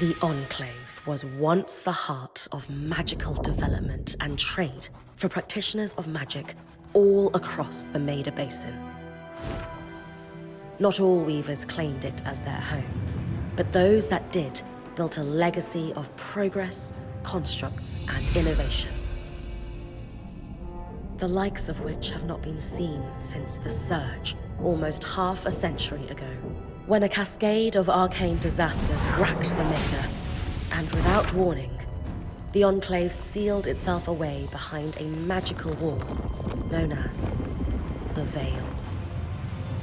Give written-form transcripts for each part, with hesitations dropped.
The Enclave was once the heart of magical development and trade for practitioners of magic all across the Maida Basin. Not all weavers claimed it as their home, but those that did built a legacy of progress, constructs, and innovation. The likes of which have not been seen since the Surge, almost half a century ago, when a cascade of arcane disasters racked the Maida, and without warning, the Enclave sealed itself away behind a magical wall known as the Veil.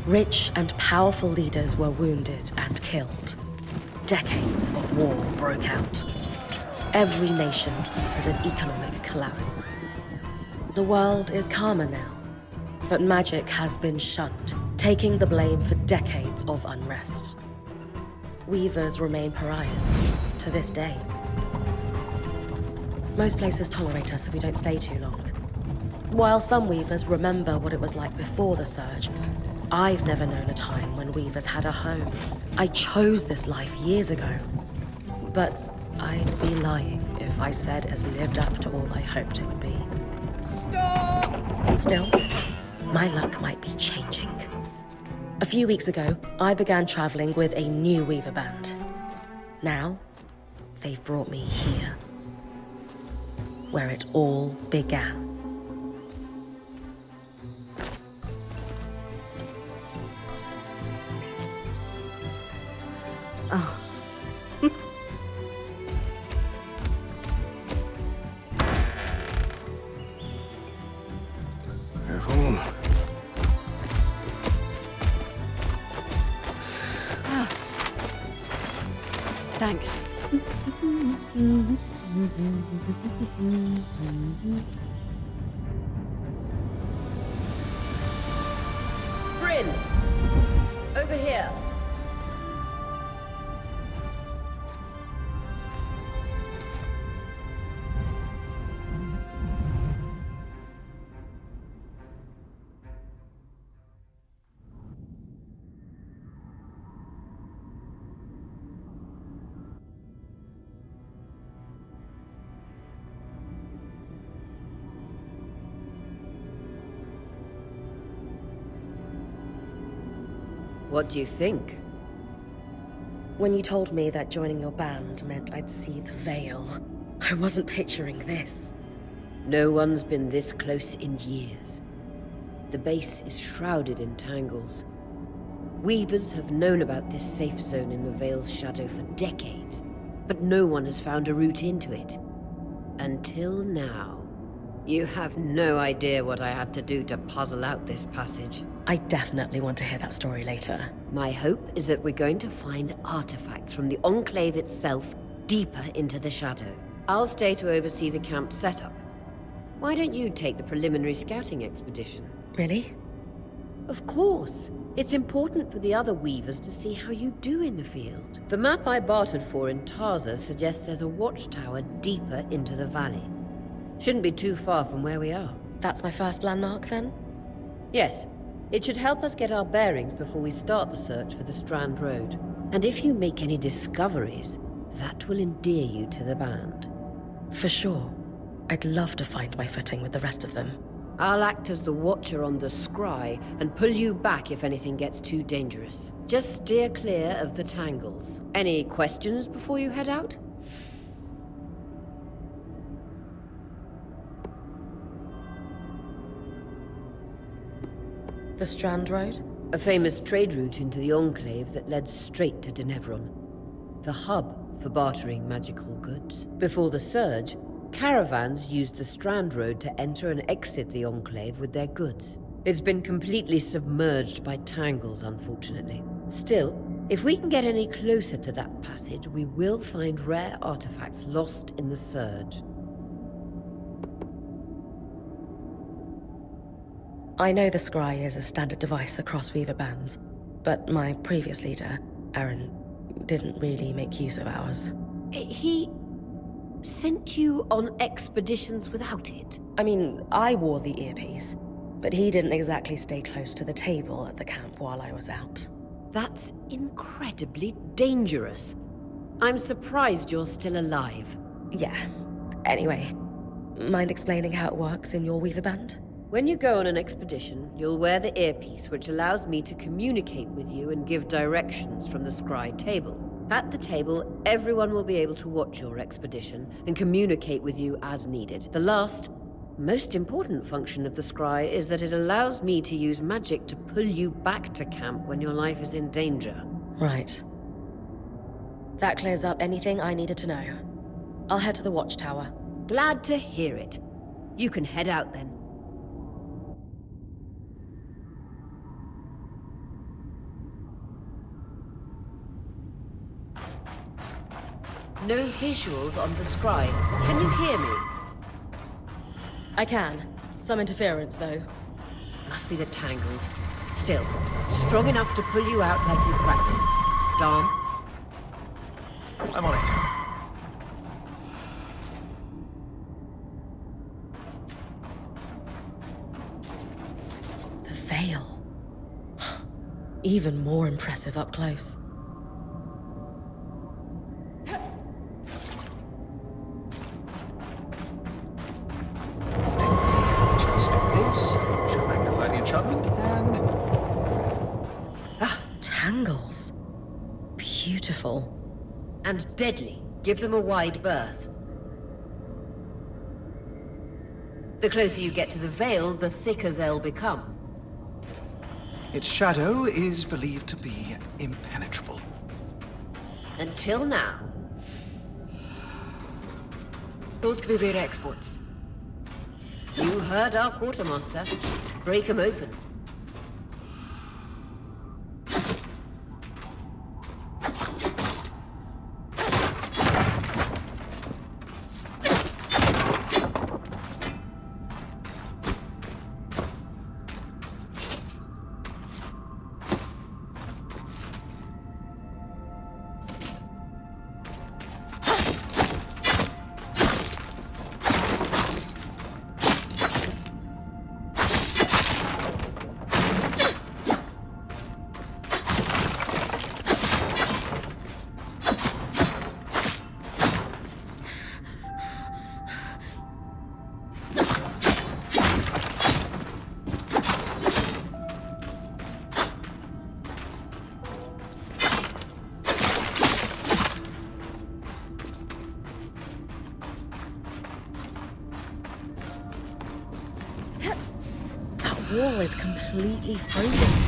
Rich and powerful leaders were wounded and killed. Decades of war broke out. Every nation suffered an economic collapse. The world is calmer now, but magic has been shunned, taking the blame for decades of unrest. Weavers remain pariahs to this day. Most places tolerate us if we don't stay too long. While some weavers remember what it was like before the Surge, I've never known a time when weavers had a home. I chose this life years ago, but I'd be lying if I said it's lived up to all I hoped it would be. Stop! Still, my luck might be changing. A few weeks ago, I began traveling with a new weaver band. Now, they've brought me here, where it all began. Oh. Careful. Ah. Thanks. Brynn! Over here. What do you think? When you told me that joining your band meant I'd see the Veil, I wasn't picturing this. No one's been this close in years. The base is shrouded in tangles. Weavers have known about this safe zone in the Veil's shadow for decades, but no one has found a route into it. Until now. You have no idea what I had to do to puzzle out this passage. I definitely want to hear that story later. My hope is that we're going to find artifacts from the Enclave itself deeper into the shadow. I'll stay to oversee the camp setup. Why don't you take the preliminary scouting expedition? Really? Of course. It's important for the other weavers to see how you do in the field. The map I bartered for in Tarza suggests there's a watchtower deeper into the valley. Shouldn't be too far from where we are. That's my first landmark, then? Yes. It should help us get our bearings before we start the search for the Strand Road. And if you make any discoveries, that will endear you to the band. For sure. I'd love to find my footing with the rest of them. I'll act as the watcher on the scry and pull you back if anything gets too dangerous. Just steer clear of the tangles. Any questions before you head out? The Strand Road? A famous trade route into the Enclave that led straight to Denevron. The hub for bartering magical goods. Before the Surge, caravans used the Strand Road to enter and exit the Enclave with their goods. It's been completely submerged by tangles, unfortunately. Still, if we can get any closer to that passage, we will find rare artifacts lost in the Surge. I know the scry is a standard device across weaver bands, but my previous leader, Aaron, didn't really make use of ours. He sent you on expeditions without it? I mean, I wore the earpiece, but he didn't exactly stay close to the table at the camp while I was out. That's incredibly dangerous. I'm surprised you're still alive. Yeah. Anyway, mind explaining how it works in your Weaver Band? When you go on an expedition, you'll wear the earpiece which allows me to communicate with you and give directions from the scry table. At the table, everyone will be able to watch your expedition and communicate with you as needed. The last, most important function of the scry is that it allows me to use magic to pull you back to camp when your life is in danger. Right. That clears up anything I needed to know. I'll head to the watchtower. Glad to hear it. You can head out then. No visuals on the scry. Can you hear me? I can. Some interference, though. Must be the tangles. Still, strong enough to pull you out like you practiced. Dom? I'm on it. The veil. Even more impressive up close. Just this. Shall magnify the enchantment and... Tangles. Beautiful. And deadly. Give them a wide berth. The closer you get to the veil, the thicker they'll become. Its shadow is believed to be impenetrable. Until now. Those could be rare exports. You heard our quartermaster. Break 'em open. Wall is completely frozen.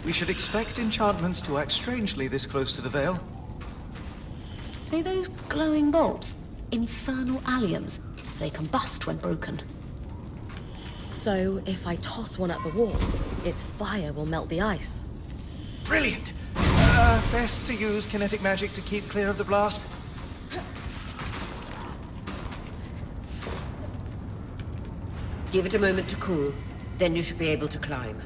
We should expect enchantments to act strangely this close to the veil. See those glowing bulbs? Infernal alliums. They combust when broken. So, if I toss one at the wall, its fire will melt the ice. Brilliant! Best to use kinetic magic to keep clear of the blast. Give it a moment to cool. Then you should be able to climb.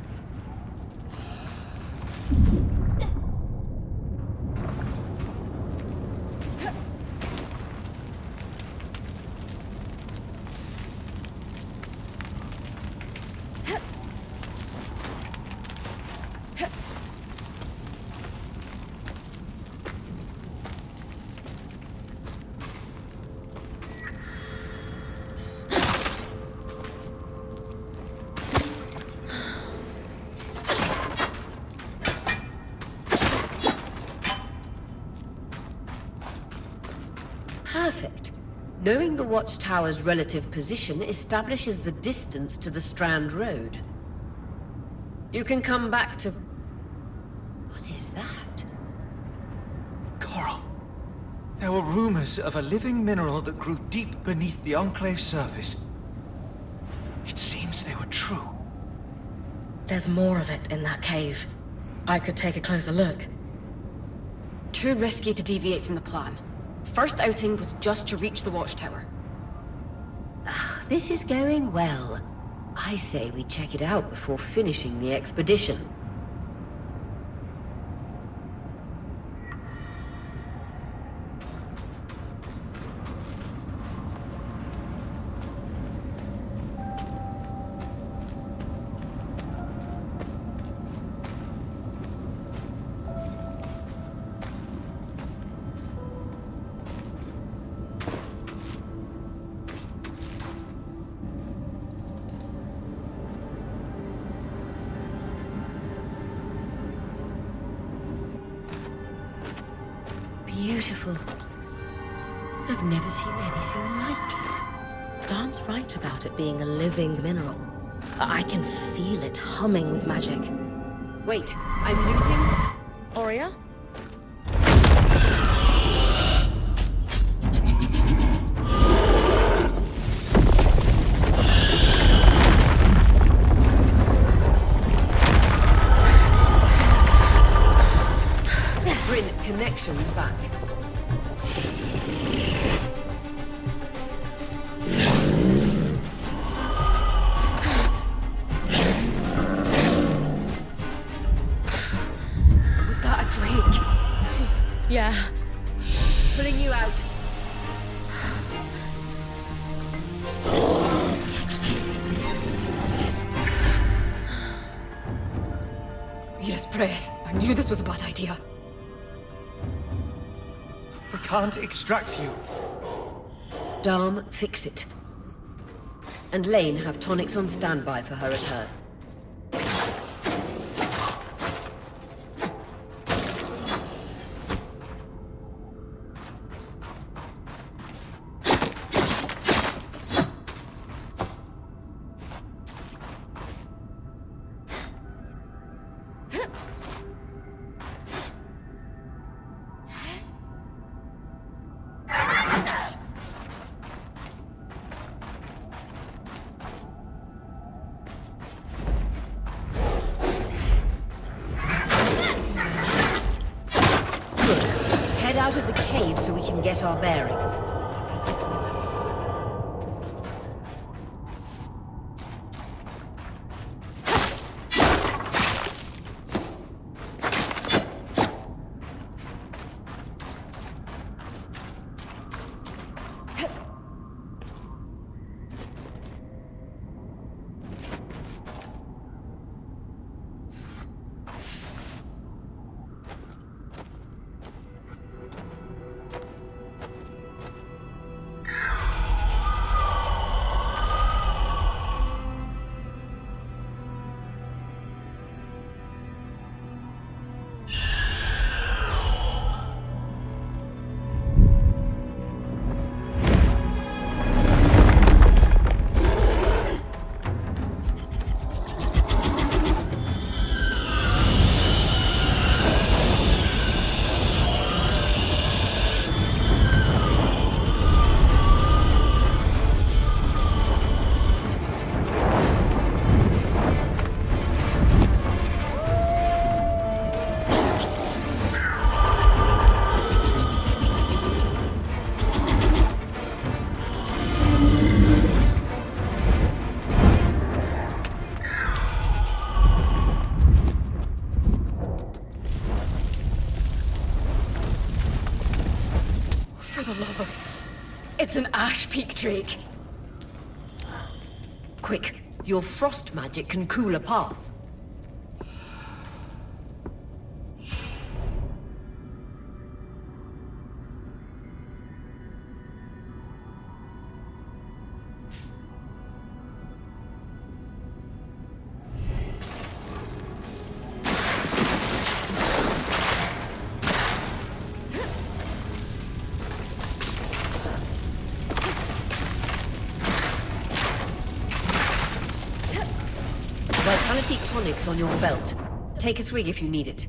Perfect. Knowing the watchtower's relative position establishes the distance to the Strand Road. You can come back to... What is that? Coral. There were rumors of a living mineral that grew deep beneath the Enclave's surface. It seems they were true. There's more of it in that cave. I could take a closer look. too risky to deviate from the plan. First outing was just to reach the watchtower. This is going well. I say we check it out before finishing the expedition. Beautiful. I've never seen anything like it. Darn's right about it being a living mineral. I can feel it humming with magic. Wait, I'm losing... Aurea? Brynn, connections back. Was that a drake? Yeah. Pulling you out. Yes, breath. I knew this was a bad idea. We can't extract you. Darm, fix it. And Lane have tonics on standby for her return. Head out of the cave so we can get our bearings. It's an Ash Peak Drake. Quick, your frost magic can cool a path. Vitality tonics on your belt. Take a swig if you need it.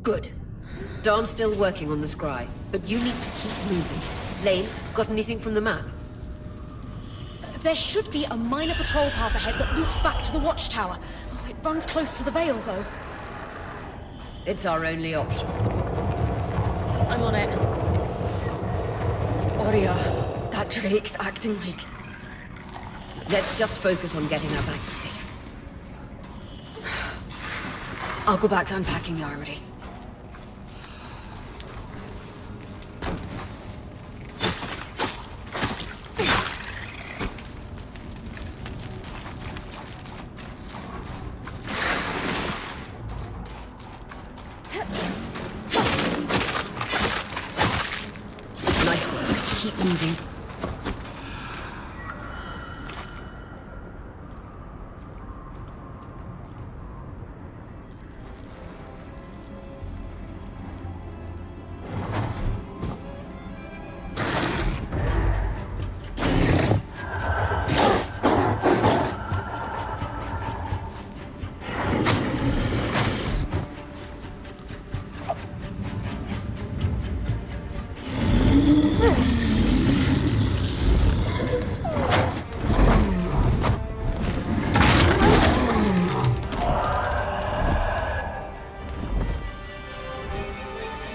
Good. Darm's still working on the scry, but you need to keep moving. Lane, got anything from the map? There should be a minor patrol path ahead that loops back to the watchtower. Oh, it runs close to the Vale, though. It's our only option. I'm on it. Aurea, that Drake's acting like... Let's just focus on getting her back safe. I'll go back to unpacking the armory. Nice work. Keep moving.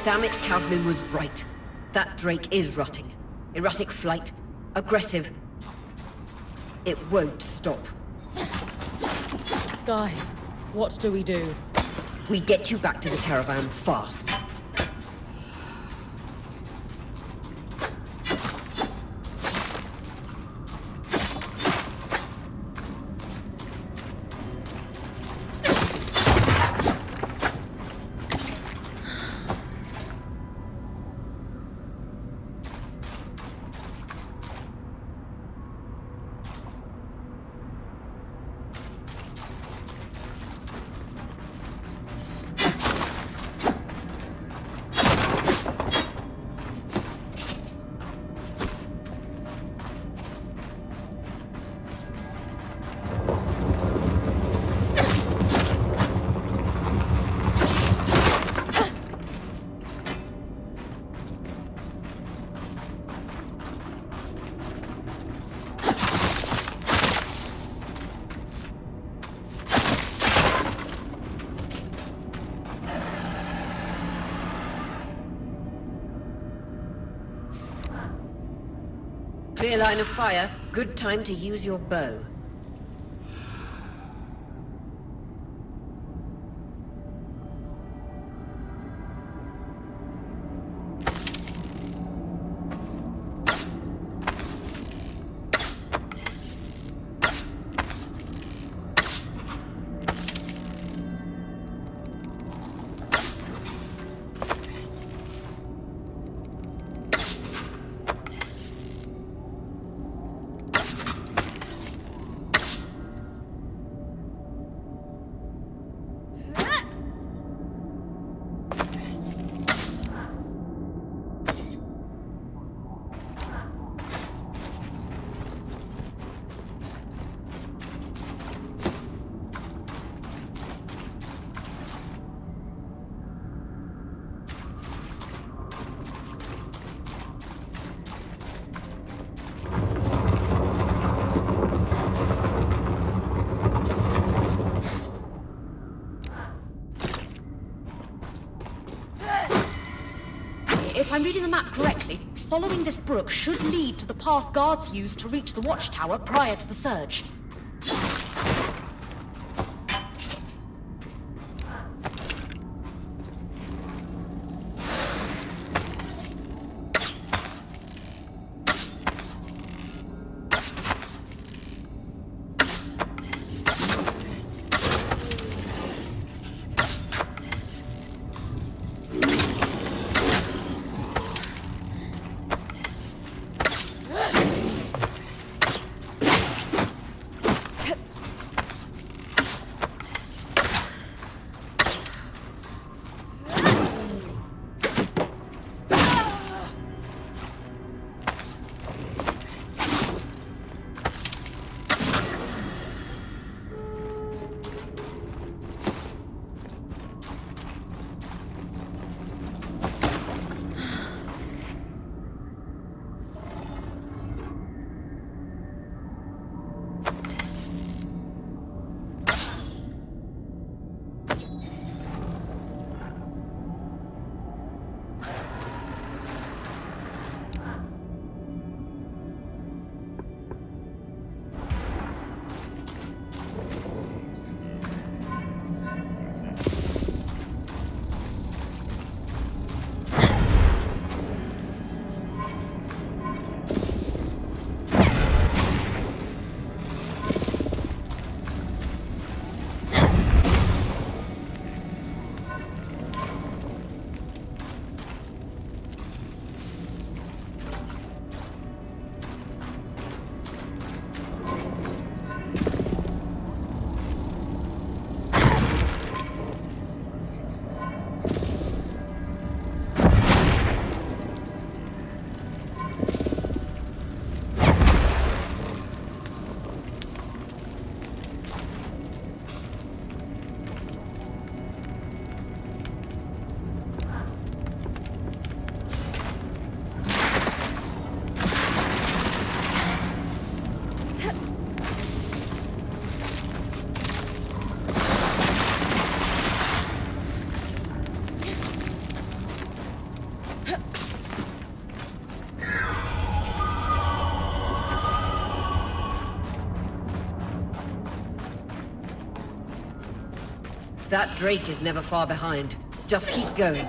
Damn it, Casmin was right. That Drake is rotting. Erratic flight. Aggressive. It won't stop. Skies, what do we do? We get you back to the caravan fast. Clear line of fire. Good time to use your bow. If I'm reading the map correctly, following this brook should lead to the path guards used to reach the watchtower prior to the surge. That Drake is never far behind. Just keep going.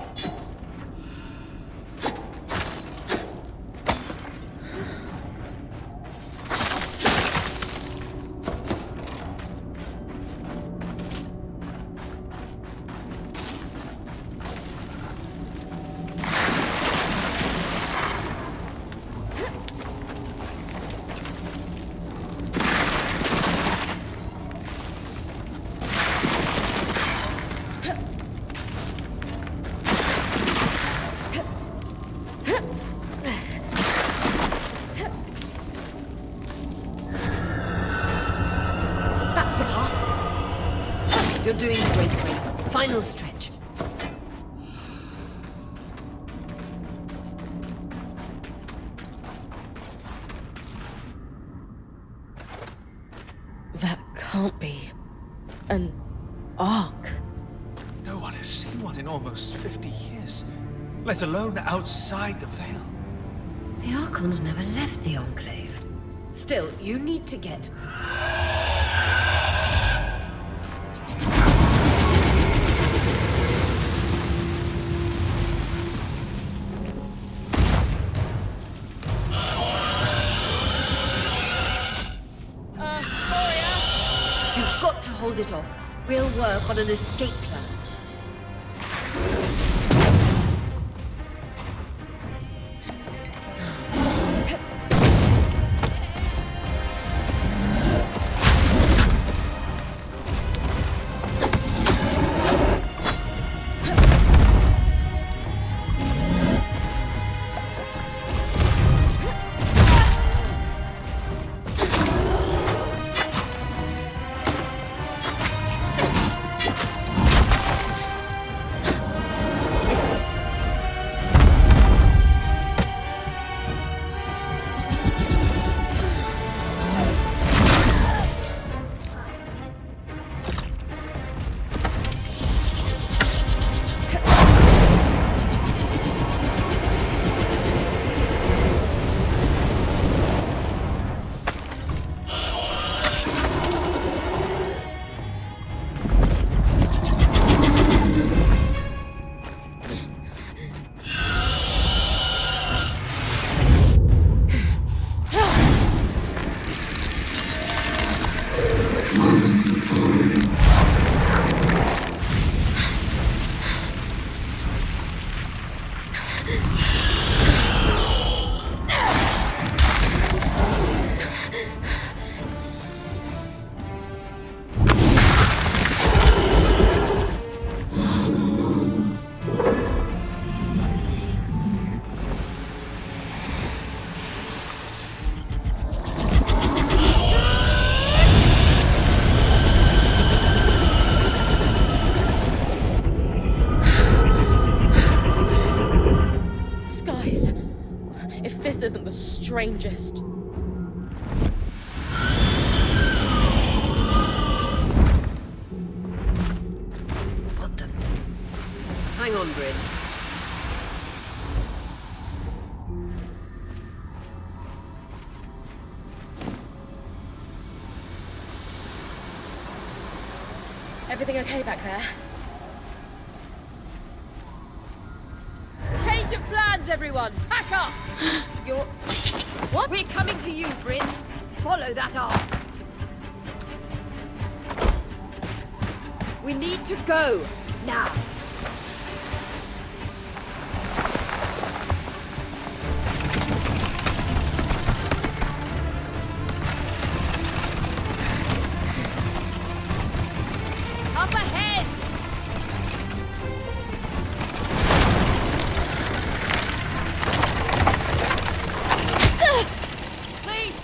You're doing great, Brynn. Final stretch. That can't be an Ark. No one has seen one in almost 50 years, let alone outside the Veil. The Archons never left the Enclave. Still, you need to get... You've got to hold it off. We'll work on an escape plan. This isn't the strangest. What the... Hang on, Brynn. Everything okay back there? Change of plans, everyone! Pack up! You're... What? We're coming to you, Brynn. Follow that arc. We need to go. Now. Up ahead! Lead!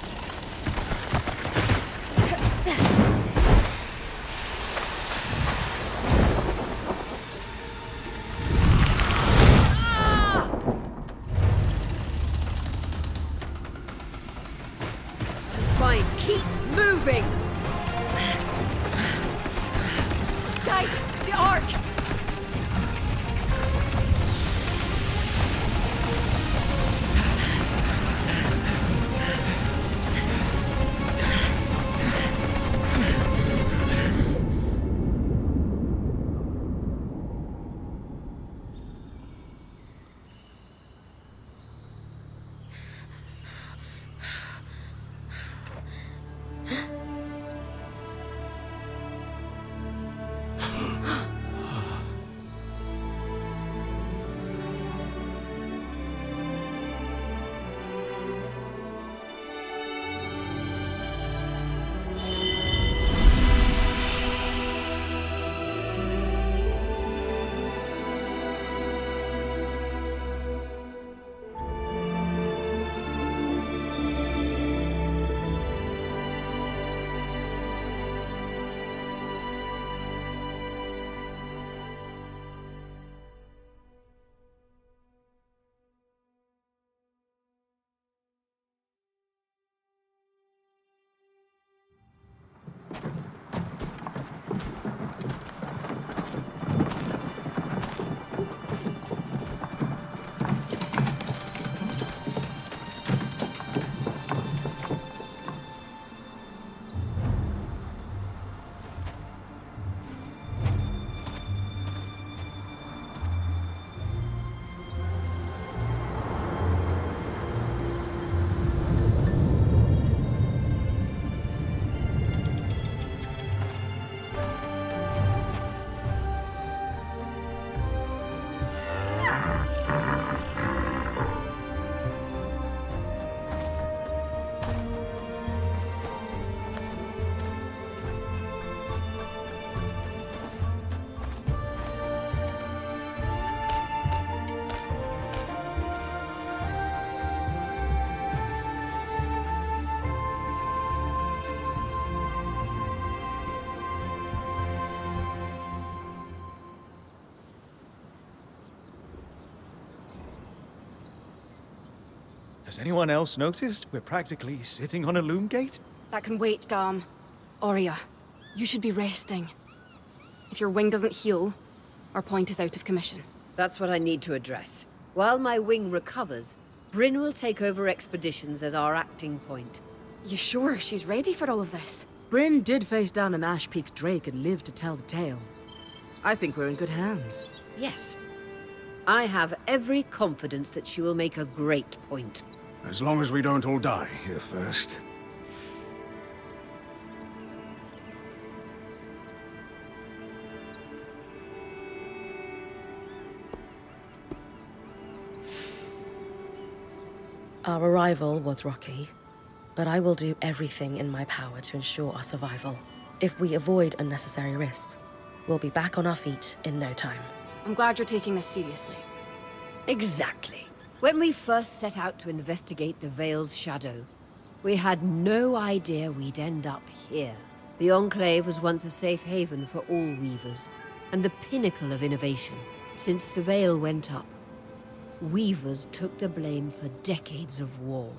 Ah! Fine, keep moving! Guys, the Ark! Has anyone else noticed we're practically sitting on a loom gate? That can wait, Dom. Aurea, you should be resting. If your wing doesn't heal, our point is out of commission. That's what I need to address. While my wing recovers, Brynn will take over expeditions as our acting point. You sure she's ready for all of this? Brynn did face down an Ash Peak Drake and lived to tell the tale. I think we're in good hands. Yes. I have every confidence that she will make a great point. As long as we don't all die here first. Our arrival was rocky, but I will do everything in my power to ensure our survival. If we avoid unnecessary risks, we'll be back on our feet in no time. I'm glad you're taking this seriously. Exactly. When we first set out to investigate the Veil's shadow, we had no idea we'd end up here. The Enclave was once a safe haven for all Weavers, and the pinnacle of innovation. Since the Veil went up, Weavers took the blame for decades of war.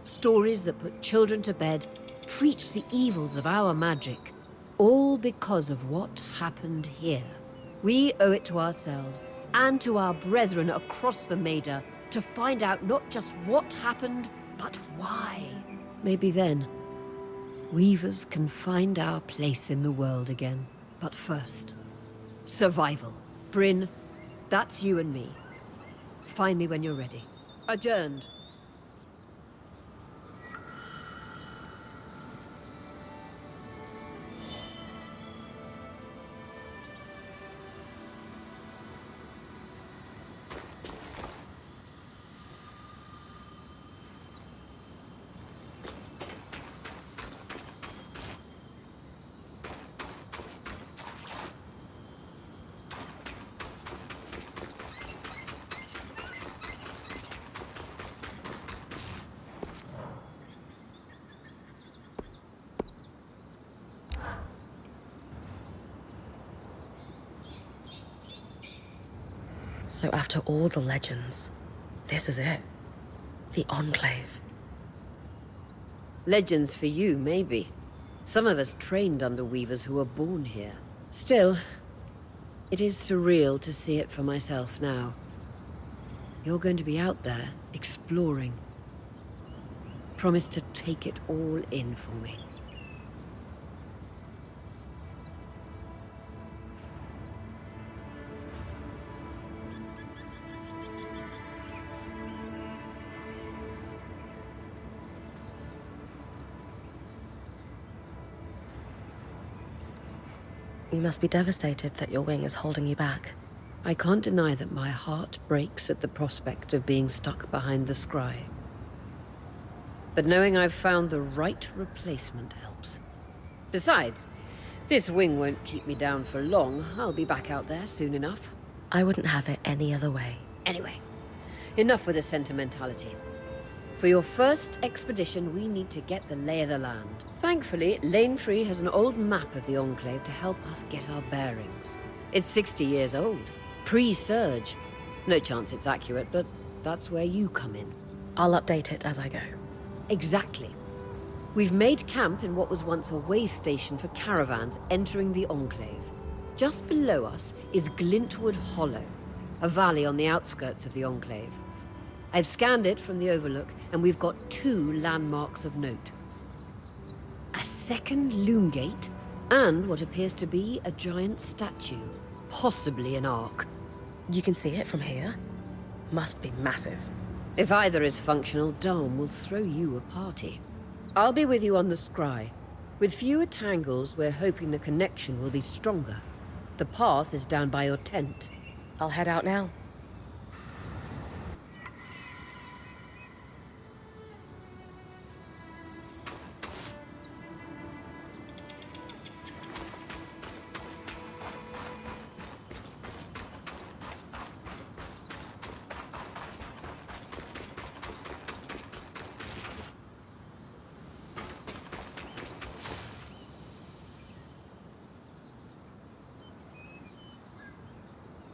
Stories that put children to bed, preached the evils of our magic, all because of what happened here. We owe it to ourselves and to our brethren across the Maida to find out not just what happened, but why. Maybe then, Weavers can find our place in the world again. But first, survival. Brynn, that's you and me. Find me when you're ready. Adjourned. So after all the legends, this is it. The Enclave. Legends for you, maybe. Some of us trained under Weavers who were born here. Still, it is surreal to see it for myself now. You're going to be out there, exploring. Promise to take it all in for me. You must be devastated that your wing is holding you back. I can't deny that my heart breaks at the prospect of being stuck behind the scry. But knowing I've found the right replacement helps. Besides, this wing won't keep me down for long. I'll be back out there soon enough. I wouldn't have it any other way. Anyway, enough with the sentimentality. For your first expedition, we need to get the lay of the land. Thankfully, Lane Free has an old map of the Enclave to help us get our bearings. It's 60 years old. Pre-Surge. No chance it's accurate, but that's where you come in. I'll update it as I go. Exactly. We've made camp in what was once a way station for caravans entering the Enclave. Just below us is Glintwood Hollow, a valley on the outskirts of the Enclave. I've scanned it from the Overlook, and we've got 2 landmarks of note. A second loom gate, and what appears to be a giant statue, possibly an Ark. You can see it from here? Must be massive. If either is functional, Dom will throw you a party. I'll be with you on the scry. With fewer tangles, we're hoping the connection will be stronger. The path is down by your tent. I'll head out now.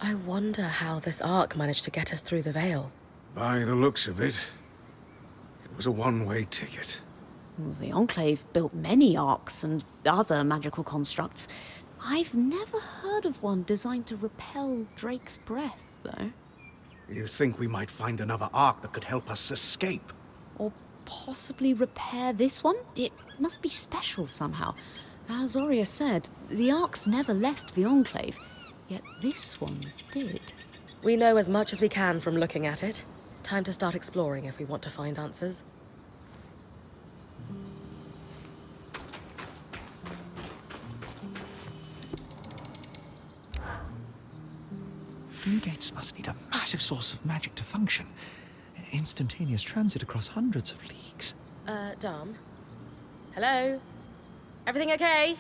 I wonder how this Ark managed to get us through the Veil. By the looks of it, it was a one-way ticket. Well, the Enclave built many Arks and other magical constructs. I've never heard of one designed to repel Drake's breath, though. You think we might find another Ark that could help us escape? Or possibly repair this one? It must be special somehow. As Aurea said, the Arks never left the Enclave, yet this one did. We know as much as we can from looking at it. Time to start exploring if we want to find answers. Doom gates must need a massive source of magic to function. Instantaneous transit across hundreds of leagues. Dom? Hello? Everything okay?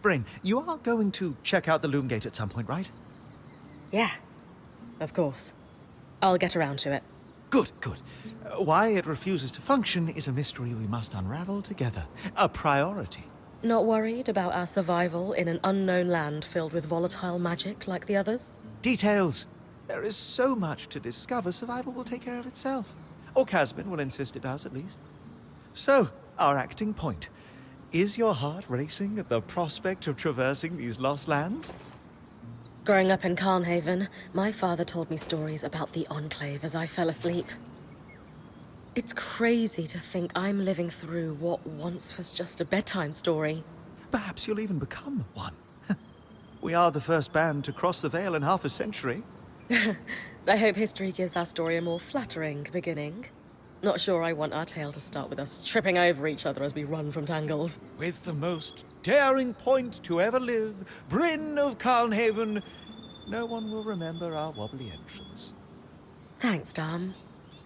Brynn, you are going to check out the Loom Gate at some point, right? Yeah, of course. I'll get around to it. Good, good. Why it refuses to function is a mystery we must unravel together. A priority. Not worried about our survival in an unknown land filled with volatile magic like the others? Details. There is so much to discover, survival will take care of itself. Or Casmin will insist it does, at least. So, our acting point. Is your heart racing at the prospect of traversing these lost lands? Growing up in Carnhaven, my father told me stories about the Enclave as I fell asleep. It's crazy to think I'm living through what once was just a bedtime story. Perhaps you'll even become one. We are the first band to cross the Veil in half a century. I hope history gives our story a more flattering beginning. Not sure I want our tale to start with us tripping over each other as we run from tangles. With the most daring point to ever live, Brynn of Carnhaven, no one will remember our wobbly entrance. Thanks, Dom.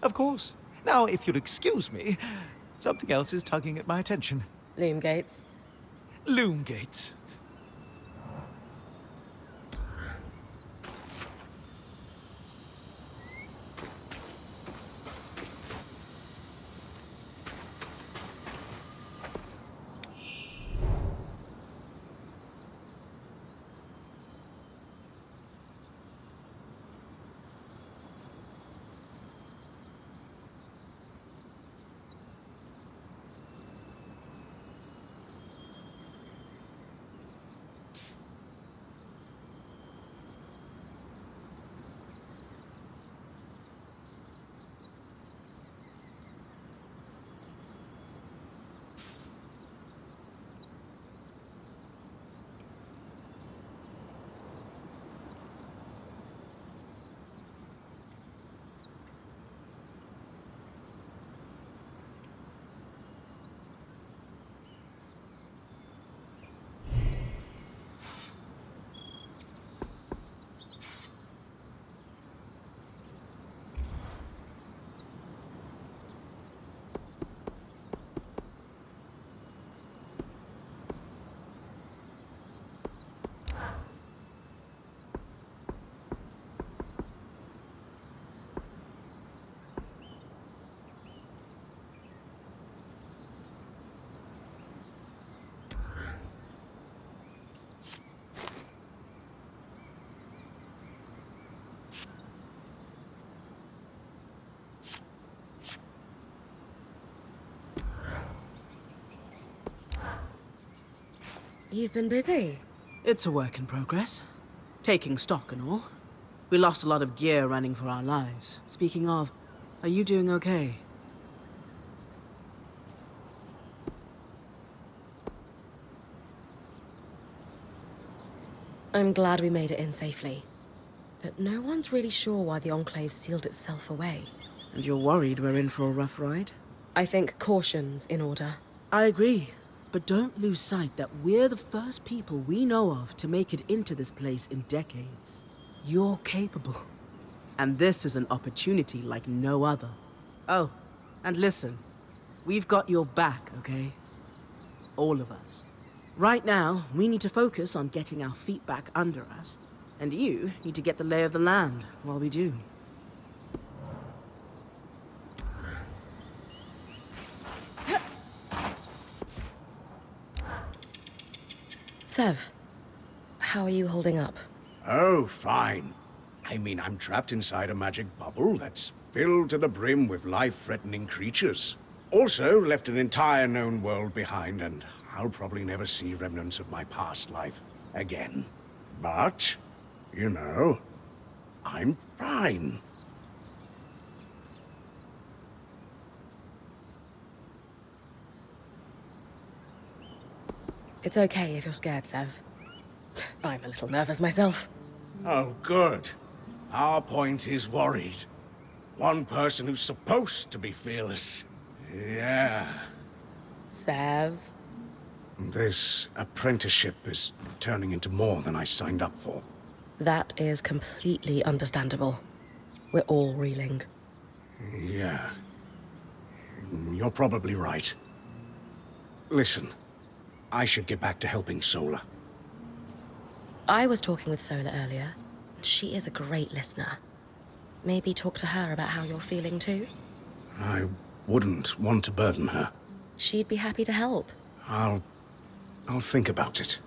Of course. Now, if you'll excuse me, something else is tugging at my attention. Loom gates. Loom gates. You've been busy. It's a work in progress. Taking stock and all. We lost a lot of gear running for our lives. Speaking of, are you doing okay? I'm glad we made it in safely. But no one's really sure why the Enclave sealed itself away. And you're worried we're in for a rough ride? I think caution's in order. I agree. But don't lose sight that we're the first people we know of to make it into this place in decades. You're capable. And this is an opportunity like no other. Oh, and listen. We've got your back, okay? All of us. Right now, we need to focus on getting our feet back under us. And you need to get the lay of the land while we do. Sev, how are you holding up? Oh, fine. I mean, I'm trapped inside a magic bubble that's filled to the brim with life-threatening creatures. Also, left an entire known world behind, and I'll probably never see remnants of my past life again. But, you know, I'm fine. It's okay if you're scared, Sev. I'm a little nervous myself. Oh, good. Our point is worried. One person who's supposed to be fearless. Yeah. Sev? This apprenticeship is turning into more than I signed up for. That is completely understandable. We're all reeling. Yeah. You're probably right. Listen, I should get back to helping Sola. I was talking with Sola earlier. She is a great listener. Maybe talk to her about how you're feeling too? I wouldn't want to burden her. She'd be happy to help. I'll think about it.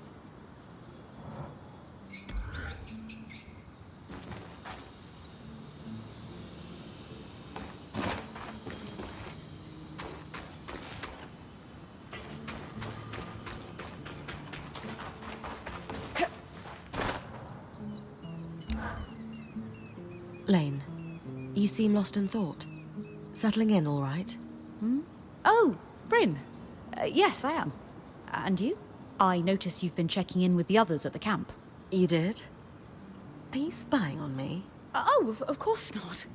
Lane, you seem lost in thought. Settling in all right? Oh, Brynn. Yes, I am. And you? I notice you've been checking in with the others at the camp. You did? Are you spying on me? Oh, of course not.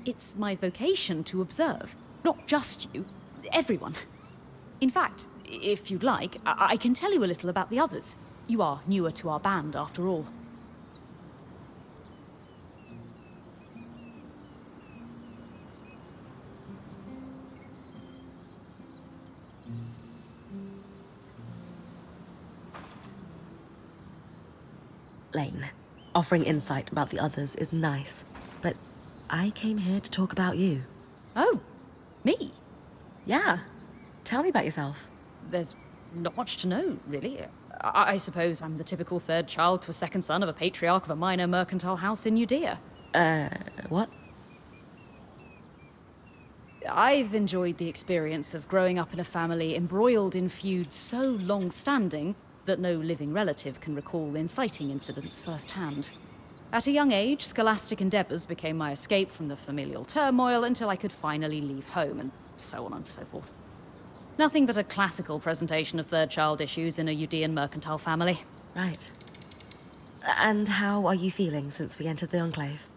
It's my vocation to observe. Not just you. Everyone. In fact, if you'd like, I can tell you a little about the others. You are newer to our band, after all. Lane, offering insight about the others is nice, but I came here to talk about you. Oh, me? Yeah. Tell me about yourself. There's not much to know, really. I suppose I'm the typical third child to a second son of a patriarch of a minor mercantile house in Judea. What? I've enjoyed the experience of growing up in a family embroiled in feuds so long-standing that no living relative can recall inciting incidents firsthand. At a young age, scholastic endeavours became my escape from the familial turmoil until I could finally leave home, and so on and so forth. Nothing but a classical presentation of third child issues in a Judean mercantile family. Right. And how are you feeling since we entered the Enclave?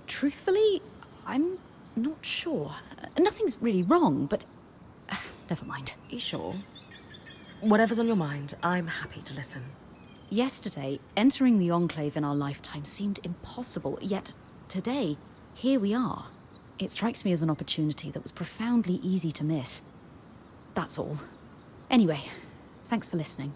Truthfully, I'm not sure. Nothing's really wrong, but never mind. You sure? Whatever's on your mind, I'm happy to listen. Yesterday, entering the Enclave in our lifetime seemed impossible, yet today, here we are. It strikes me as an opportunity that was profoundly easy to miss. That's all. Anyway, thanks for listening.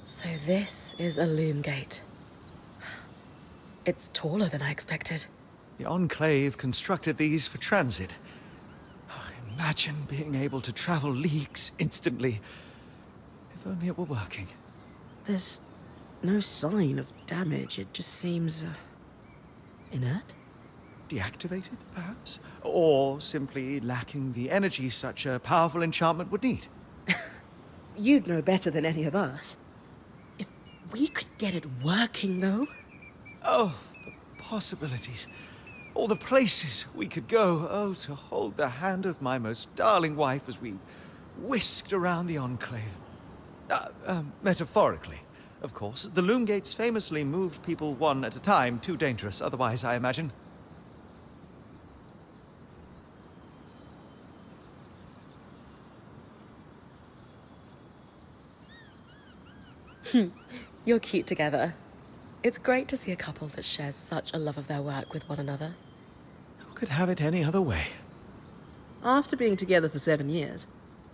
So this is a loom gate. It's taller than I expected. The Enclave constructed these for transit. Oh, imagine being able to travel leagues instantly. If only it were working. There's no sign of damage. It just seems inert. Deactivated, perhaps? Or simply lacking the energy such a powerful enchantment would need. You'd know better than any of us. If we could get it working, though. Oh, the possibilities. All the places we could go. Oh, to hold the hand of my most darling wife as we whisked around the Enclave. Metaphorically, of course. The loom gates famously moved people one at a time. Too dangerous otherwise, I imagine. You're cute together. It's great to see a couple that shares such a love of their work with one another. Who could have it any other way? After being together for 7 years,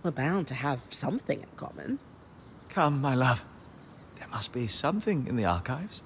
we're bound to have something in common. Come, my love. There must be something in the archives.